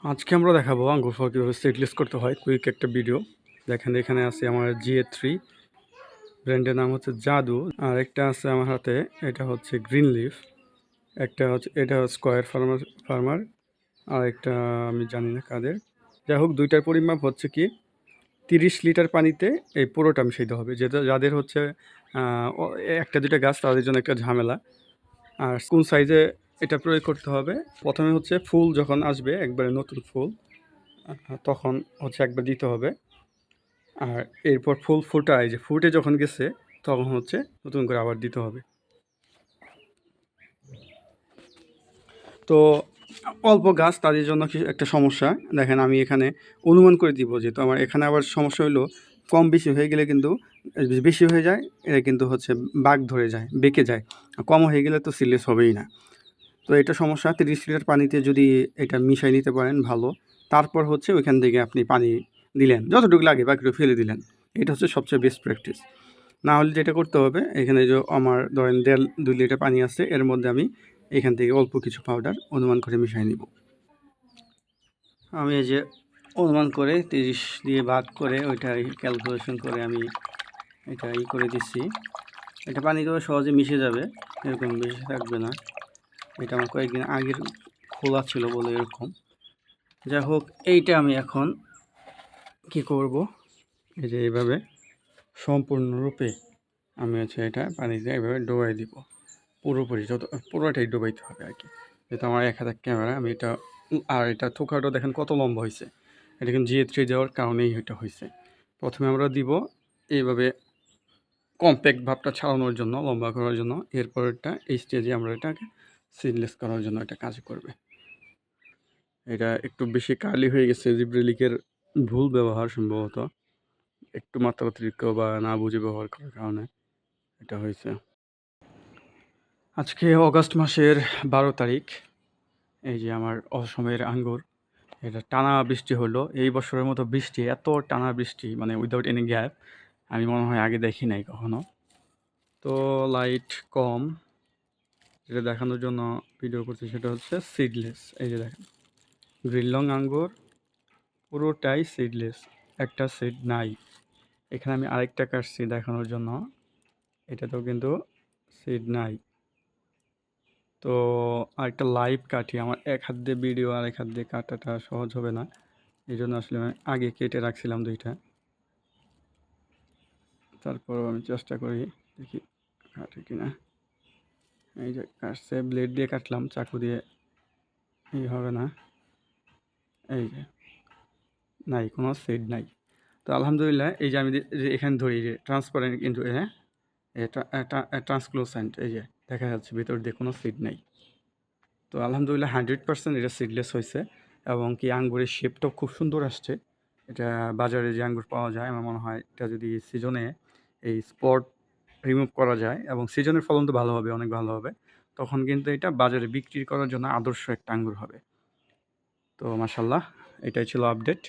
আজকে আমরা দেখাবো আঙ্গুর ফল কীভাবে সিডলেস করতে হয়। কুইক একটা ভিডিও দেখেন। এখানে আছে আমার GA3 ব্র্যান্ডের নাম হচ্ছে জাদু, আর একটা আছে আমার হাতে, এটা হচ্ছে গ্রিন লিফ, একটা হচ্ছে এটা স্কোয়ার ফার্মার, আর একটা আমি জানি না কাদের। যাই হোক, দুইটার পরিমাপ হচ্ছে কি 30 লিটার পানিতে এই পুরোটা মিশাইতে হবে। যেটা যাদের হচ্ছে একটা দুইটা গাছ, তাদের জন্য একটা ঝামেলা। আর কোন সাইজে এটা প্রয়োগ করতে হবে, প্রথমে হচ্ছে ফুল যখন আসবে, একবারে নতুন ফুল, তখন হচ্ছে একবার দিতে হবে। আর এরপর ফুল ফোটায়, যে ফুটে যখন গেছে তখন হচ্ছে নতুন করে আবার দিতে হবে। তো অল্প গাছ, তাদের জন্য কি একটা সমস্যা দেখেন, আমি এখানে অনুমান করে দিব, যেহেতু আমার এখানে আবার সমস্যা হলো কম বেশি হয়ে গেলে কিন্তু বেশি হয়ে যায়, এটা কিন্তু হচ্ছে বাঘ ধরে যায়, বেঁকে যায়। কম হয়ে গেলে তো সিরিয়াস হবেই না। তো এটা সমস্যা। 30 লিটার পানিতে যদি এটা মিশাই নিতে পারেন ভালো, তারপর হচ্ছে ওইখান থেকে আপনি পানি দিলেন যতটুকু লাগে, বাকিটা ফেলে দিলেন। এটা হচ্ছে সবচেয়ে বেস্ট প্র্যাকটিস। না হলে যেটা করতে হবে, এখানে যে আমার ধরেন 1.5-2 লিটার পানি আছে, এর মধ্যে আমি এখান থেকে অল্প কিছু পাউডার অনুমান করে মিশিয়ে নিব। আমি এই যে অনুমান করে 30 দিয়ে ভাগ করে ওইটা ক্যালকুলেশন করে আমি এটা করে দিচ্ছি। এটা পানি দেওয়া সহজে মিশে যাবে, এরকম বেশি থাকবে না। এটা আমার কয়েকদিন আগের খোলা ছিল বলে এরকম। যাই হোক, এইটা আমি এখন কি করব, এই যে এইভাবে সম্পূর্ণরূপে আমি হচ্ছে এটা পানিতে এইভাবে ডোবাই দিব, পুরোপুরি পুরোটাই ডোবাইতে হবে আর কি। যেহেতু আমার এক হাজার ক্যামেরা, আমি এটা, আর এটা থোকাটা দেখেন কত লম্বা হয়েছে। এটা কিন্তু GA3 দেওয়ার কারণেই এটা হয়েছে। প্রথমে আমরা দিব এইভাবে কম্প্যাক্ট ভাবটা ছাড়ানোর জন্য, লম্বা করার জন্য। এরপরটা এই স্টেজে আমরা এটাকে সিডলেস করার জন্য এটা কাজ করবে। এটা একটু বেশি কার্লি হয়ে গেছে, জিব্রেলিকের ভুল ব্যবহার সম্ভবত, একটু মাত্রাতিরিক্ত বা না বুঝে ব্যবহার করার কারণে এটা হয়েছে। আজকে অগাস্ট মাসের 12 তারিখ। এই যে আমার অসমের আঙ্গুর, এটা টানা বৃষ্টি হলো। এই বছরের মতো বৃষ্টি, এত টানা বৃষ্টি, মানে উইদাউট এনি গ্যাপ, আমি মনে হয় আগে দেখি নাই কখনো। তো লাইট কম, যেটা দেখানোর জন্য ভিডিও করছি সেটা হচ্ছে সিডলেস। এই যে দেখেন, গ্রিনলং আঙ্গুর পুরোটাই সিডলেস, একটা সিড নাই। এখানে আমি আরেকটা কাটছি দেখানোর জন্য, এটাতেও কিন্তু সিড নাই। তো আরেকটা লাইভ কাটি, আমার এক হাত দিয়ে ভিডিও আর এক হাত দিয়ে কাটাটা সহজ হবে না, এই জন্য আসলে আমি আগে কেটে রাখছিলাম দুইটা। তারপরও আমি চেষ্টা করি, দেখি কাটে কিনা। এই যে কাটছে, ব্লেড দিয়ে কাটলাম, চাকু দিয়ে এই হবে না। এই যে নাই, কোনো সিড নাই। তো আলহামদুলিল্লাহ, এই যে আমি যে এখানে ধরি, যে ট্রান্সপারেন্ট, কিন্তু হ্যাঁ, এটা ট্রান্সক্লোসেন্ট, এই যে দেখা যাচ্ছে ভিতর দিয়ে কোনো সিড নেই। তো আলহামদুলিল্লাহ 100% এটা সিডলেস হয়েছে, এবং কি আঙ্গুরের শেপটাও খুব সুন্দর আসছে। এটা বাজারে যে আঙ্গুর পাওয়া যায়, আমার মনে হয় এটা যদি সিজনে এই স্পট রিমুভ করা যায়, এবং সিজনের ফলন তো ভালো হবে, অনেক ভালো হবে, তখন কিন্তু এটা বাজারে বিক্রি করার জন্য আদর্শ একটা আঙ্গুর হবে। তো মাশাল্লাহ, এটাই ছিল আপডেট।